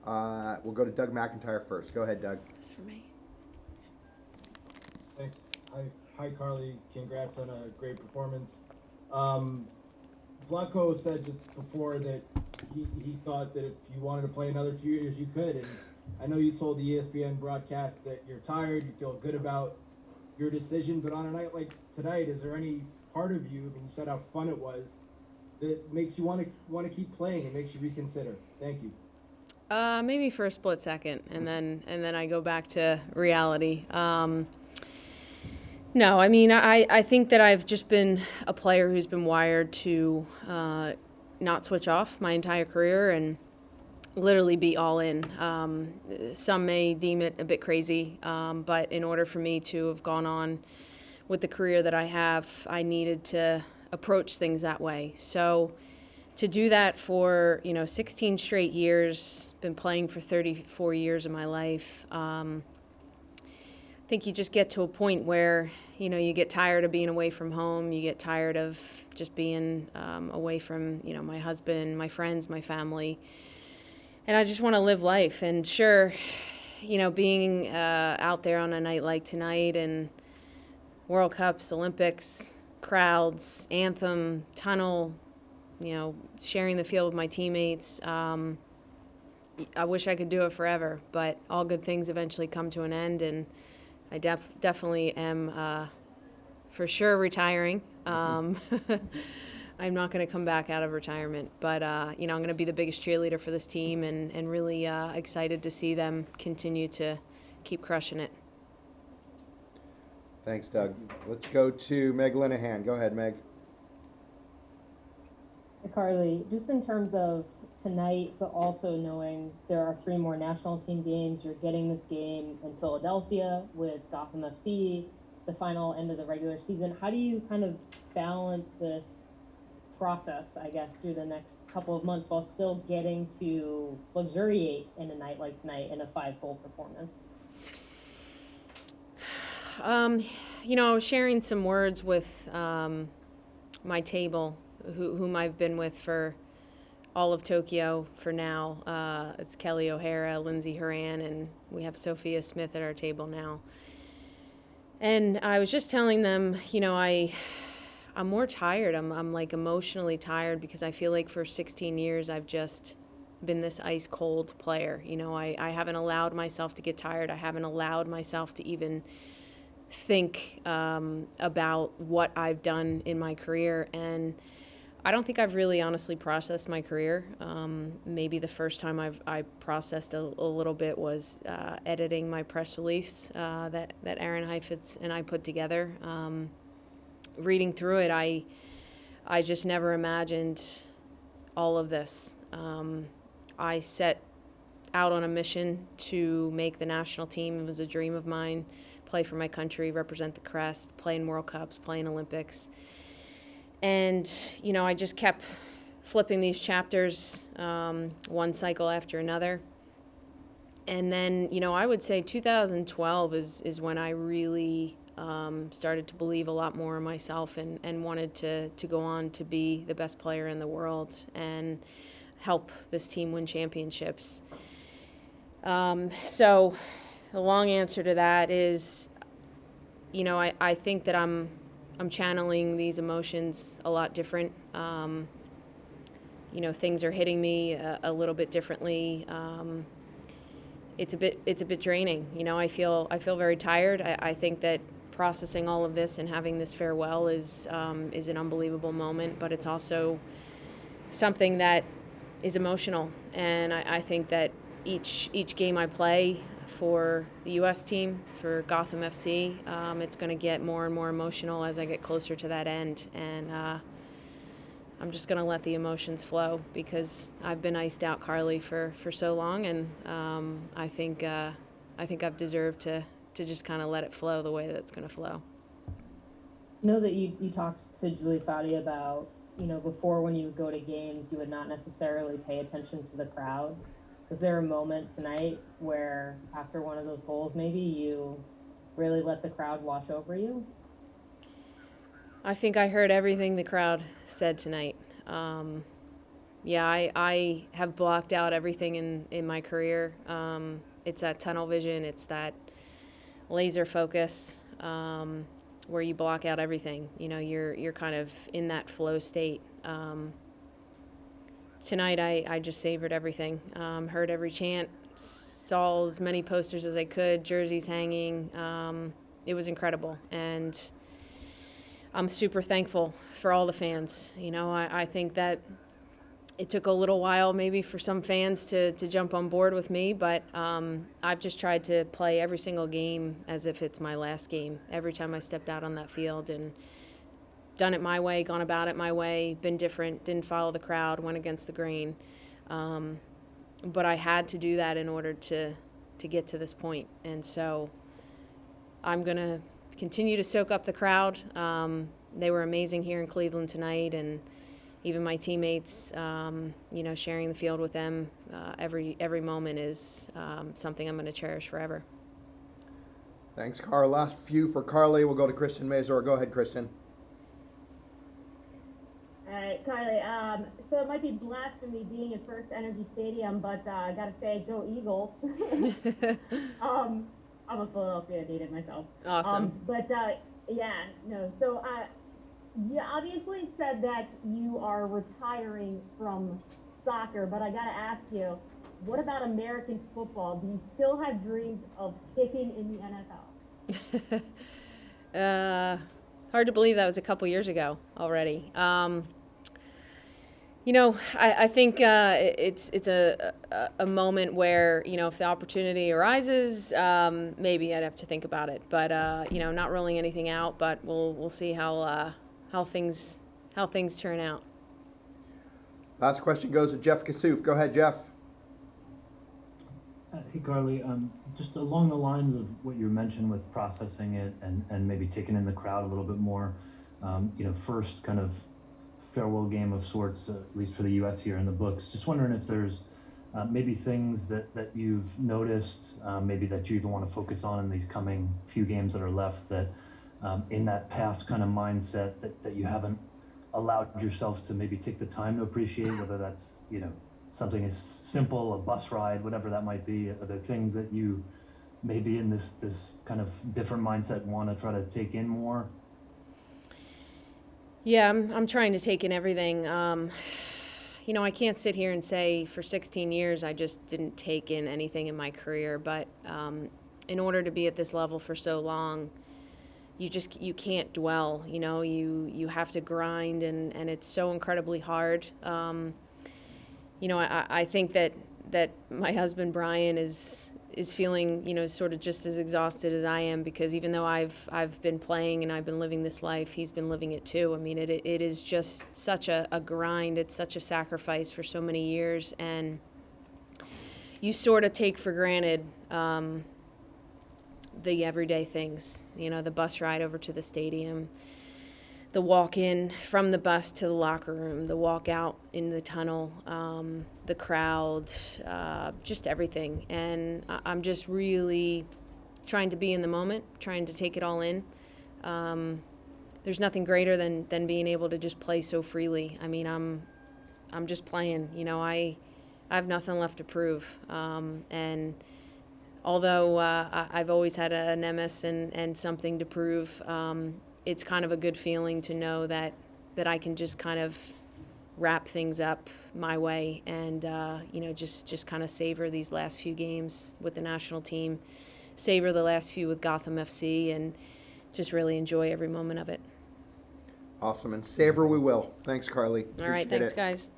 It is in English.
We'll go to Doug McIntyre first. Go ahead, Doug. This for me. Thanks. Hi, Carli. Congrats on a great performance. Blanco said just before that he thought that if you wanted to play another few years, you could. And I know you told the ESPN broadcast that you're tired, you feel good about your decision. But on a night like tonight, is there any part of you, and you said how fun it was, that makes you want to keep playing and makes you reconsider? Thank you. Maybe for a split second, and then I go back to reality. No, I mean, I think that I've just been a player who's been wired to not switch off my entire career and literally be all in. Some may deem it a bit crazy, but in order for me to have gone on with the career that I have, I needed to approach things that way. So to do that for 16 straight years, been playing for 34 years of my life. I think you just get to a point where you get tired of being away from home. You get tired of just being away from my husband, my friends, my family, and I just want to live life. And sure, being out there on a night like tonight and World Cups, Olympics, crowds, anthem, tunnel, sharing the field with my teammates. I wish I could do it forever, but all good things eventually come to an end, and I definitely am for sure retiring. I'm not going to come back out of retirement, but I'm going to be the biggest cheerleader for this team, and really excited to see them continue to keep crushing it. Thanks, Doug. Let's go to Meg Linehan. Go ahead, Meg. Carli, just in terms of tonight, but also knowing there are 3 more national team games, you're getting this game in Philadelphia with Gotham FC, the final end of the regular season. How do you kind of balance this process, I guess, through the next couple of months while still getting to luxuriate in a night like tonight in a 5-goal performance? Sharing some words with my table, whom I've been with for all of Tokyo for now. It's Kelly O'Hara, Lindsey Horan, and we have Sophia Smith at our table now. And I was just telling them, I'm more tired. I'm like emotionally tired because I feel like for 16 years I've just been this ice cold player. I haven't allowed myself to get tired. I haven't allowed myself to even think about what I've done in my career, and I don't think I've really honestly processed my career. Maybe the first time I processed a little bit was editing my press release that Aaron Heifetz and I put together. Reading through it, I just never imagined all of this. I set out on a mission to make the national team. It was a dream of mine. Play for my country, represent the crest, play in World Cups, play in Olympics. And, I just kept flipping these chapters, one cycle after another. And then, I would say 2012 is when I really started to believe a lot more in myself and wanted to go on to be the best player in the world and help this team win championships. So the long answer to that is, I think that I'm channeling these emotions a lot different. Things are hitting me a little bit differently. It's a bit draining. I feel very tired. I think that processing all of this and having this farewell is an unbelievable moment, but it's also something that is emotional. And I think that each game I play for the U.S. team, for Gotham FC, it's going to get more and more emotional as I get closer to that end. And I'm just going to let the emotions flow because I've been iced out, Carli, for so long, and I think I've deserved to just kind of let it flow the way that it's going to flow. I know that you talked to Julie Foudy about, before when you would go to games, you would not necessarily pay attention to the crowd. Was there a moment tonight where after one of those goals maybe you really let the crowd wash over you? I think I heard everything the crowd said tonight. Yeah, I have blocked out everything in my career. It's that tunnel vision. It's that laser focus where you block out everything. You know, you're kind of in that flow state. Tonight, I just savored everything. Heard every chant, saw as many posters as I could, jerseys hanging. It was incredible. And I'm super thankful for all the fans. You know, I think that it took a little while maybe for some fans to jump on board with me, but I've just tried to play every single game as if it's my last game. Every time I stepped out on that field and done it my way, gone about it my way, been different, didn't follow the crowd, went against the grain. But I had to do that in order to get to this point. And so I'm going to continue to soak up the crowd. They were amazing here in Cleveland tonight, and even my teammates, you know, sharing the field with them every moment is something I'm going to cherish forever. Thanks, Carl. Last few for Carli. We'll go to Kristen Mazur. Go ahead, Kristen. All right, Carli. So it might be blasphemy being at First Energy Stadium, but I gotta say, go Eagles. I'm a Philadelphia native myself. Awesome. Yeah, no. So you obviously said that you are retiring from soccer, but I gotta ask you, what about American football? Do you still have dreams of kicking in the NFL? Hard to believe that was a couple years ago already. You know, I think it's a moment where, you know, if the opportunity arises, maybe I'd have to think about it. But you know, not ruling anything out. But we'll see how things turn out. Last question goes to Jeff Kassouf. Go ahead, Jeff. Hey, Carli, just along the lines of what you mentioned with processing it and maybe taking in the crowd a little bit more, you know, first kind of farewell game of sorts, at least for the U.S. here in the books. Just wondering if there's maybe things that you've noticed, maybe that you even want to focus on in these coming few games that are left, that in that past kind of mindset that you haven't allowed yourself to maybe take the time to appreciate, whether that's, you know, something as simple, a bus ride, whatever that might be. Are there things that you maybe in this kind of different mindset want to try to take in more? Yeah, I'm trying to take in everything. You know, I can't sit here and say for 16 years I just didn't take in anything in my career, but in order to be at this level for so long, you can't dwell. You know, you have to grind, and it's so incredibly hard. You know, I think that my husband Brian is feeling, you know, sort of just as exhausted as I am, because even though I've been playing and I've been living this life, he's been living it too. I mean, it is just such a grind. It's such a sacrifice for so many years, and you sort of take for granted the everyday things. You know, the bus ride over to the stadium, the walk in from the bus to the locker room, the walk out in the tunnel, the crowd, just everything. And I'm just really trying to be in the moment, trying to take it all in. There's nothing greater than being able to just play so freely. I mean, I'm just playing. You know, I have nothing left to prove. And although I've always had a nemesis and something to prove, it's kind of a good feeling to know that I can just kind of wrap things up my way and, you know, just kind of savor these last few games with the national team, savor the last few with Gotham FC, and just really enjoy every moment of it. Awesome. And savor we will. Thanks, Carli. All right. Appreciate Thanks, it. guys.